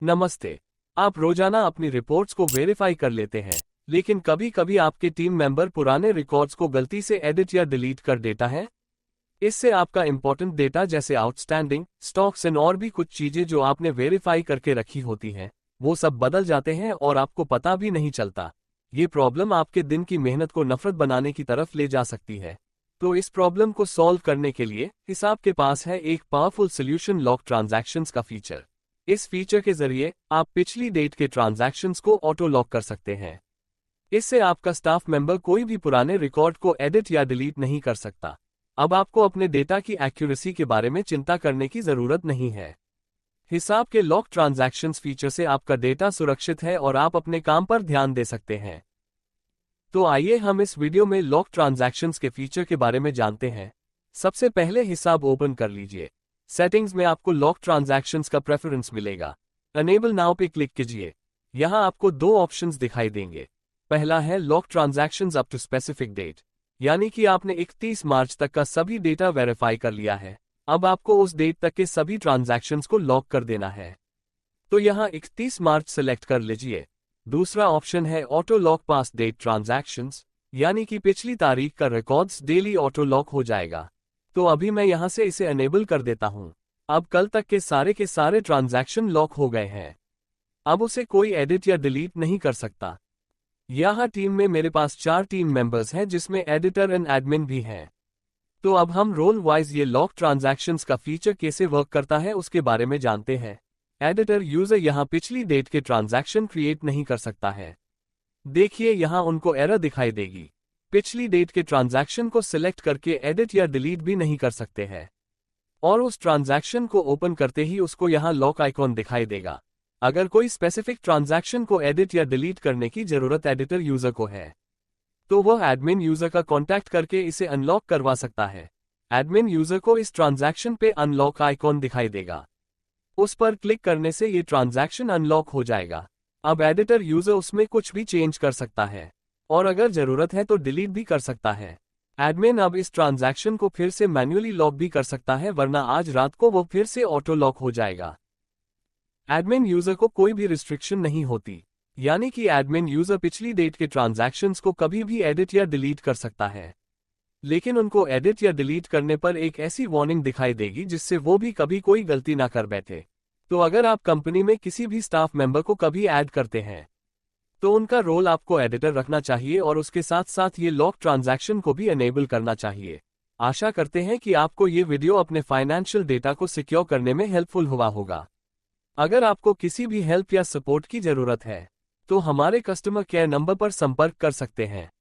नमस्ते। आप रोजाना अपनी रिपोर्ट्स को वेरीफाई कर लेते हैं, लेकिन कभी कभी आपके टीम मेंबर पुराने रिकॉर्ड्स को गलती से एडिट या डिलीट कर देता है। इससे आपका इंपॉर्टेंट डेटा जैसे आउटस्टैंडिंग स्टॉक्स एंड और भी कुछ चीजें जो आपने वेरीफाई करके रखी होती हैं, वो सब बदल जाते हैं और आपको पता भी नहीं चलता। ये प्रॉब्लम आपके दिन की मेहनत को नफरत बनाने की तरफ ले जा सकती है। तो इस प्रॉब्लम को सॉल्व करने के लिए हिसाब के पास है एक पावरफुल सोल्यूशन, लॉक ट्रांजैक्शंस का फीचर। इस फीचर के जरिए आप पिछली डेट के ट्रांजैक्शंस को ऑटो लॉक कर सकते हैं। इससे आपका स्टाफ मेंबर कोई भी पुराने रिकॉर्ड को एडिट या डिलीट नहीं कर सकता। अब आपको अपने डेटा की एक्यूरेसी के बारे में चिंता करने की जरूरत नहीं है। हिसाब के लॉक ट्रांजैक्शंस फीचर से आपका डेटा सुरक्षित है और आप अपने काम पर ध्यान दे सकते हैं। तो आइए हम इस वीडियो में लॉक ट्रांजैक्शंस के फीचर के बारे में जानते हैं। सबसे पहले हिसाब ओपन कर लीजिए। सेटिंग्स में आपको लॉक ट्रांजैक्शंस का प्रेफरेंस मिलेगा। अनेबल नाउ पे क्लिक कीजिए। यहां आपको दो ऑप्शंस दिखाई देंगे। पहला है lock transactions up to specific date, यानी कि आपने 31 मार्च तक का सभी डेटा वेरीफाई कर लिया है। अब आपको उस डेट तक के सभी ट्रांजैक्शंस को लॉक कर देना है। तो यहां 31 मार्च सेलेक्ट कर लीजिए। दूसरा ऑप्शन है auto lock past date transactions, यानी कि पिछली तारीख का रिकॉर्ड्स डेली ऑटो लॉक हो जाएगा। तो अभी मैं यहां से इसे अनेबल कर देता हूं। अब कल तक के सारे ट्रांजैक्शन लॉक हो गए हैं। अब उसे कोई एडिट या डिलीट नहीं कर सकता। यहां टीम में मेरे पास 4 टीम मेंबर्स हैं, जिसमें एडिटर एंड एडमिन भी हैं। तो अब हम रोल वाइज ये लॉक ट्रांजैक्शंस का फीचर कैसे वर्क करता है उसके बारे में जानते हैं। एडिटर यूजर यहां पिछली डेट के ट्रांजैक्शन क्रिएट नहीं कर सकता है। देखिए यहां उनको एरर दिखाई देगी। पिछली डेट के ट्रांजैक्शन को सिलेक्ट करके एडिट या डिलीट भी नहीं कर सकते हैं। और उस ट्रांजैक्शन को ओपन करते ही उसको यहां लॉक आइकॉन दिखाई देगा। अगर कोई स्पेसिफिक ट्रांजैक्शन को एडिट या डिलीट करने की जरूरत एडिटर यूजर को है, तो वह एडमिन यूजर का कांटेक्ट करके इसे अनलॉक करवा सकता है। एडमिन यूजर को इस ट्रांजैक्शन पे अनलॉक आइकॉन दिखाई देगा। उस पर क्लिक करने से ये ट्रांजैक्शन अनलॉक हो जाएगा। अब एडिटर यूजर उसमें कुछ भी चेंज कर सकता है और अगर जरूरत है तो डिलीट भी कर सकता है। एडमिन अब इस ट्रांजैक्शन को फिर से मैन्युअली लॉक भी कर सकता है, वरना आज रात को वो फिर से ऑटो लॉक हो जाएगा। एडमिन यूजर को कोई भी रिस्ट्रिक्शन नहीं होती, यानी कि एडमिन यूजर पिछली डेट के ट्रांजैक्शंस को कभी भी एडिट या डिलीट कर सकता है। लेकिन उनको एडिट या डिलीट करने पर एक ऐसी वार्निंग दिखाई देगी जिससे वो भी कभी कोई गलती ना कर बैठे। तो अगर आप कंपनी में किसी भी स्टाफ मेंबर को कभी ऐड करते हैं, तो उनका रोल आपको एडिटर रखना चाहिए और उसके साथ साथ ये लॉक ट्रांजैक्शन को भी अनेबल करना चाहिए। आशा करते हैं कि आपको ये वीडियो अपने फाइनेंशियल डेटा को सिक्योर करने में हेल्पफुल हुआ होगा। अगर आपको किसी भी हेल्प या सपोर्ट की जरूरत है, तो हमारे कस्टमर केयर नंबर पर संपर्क कर सकते हैं।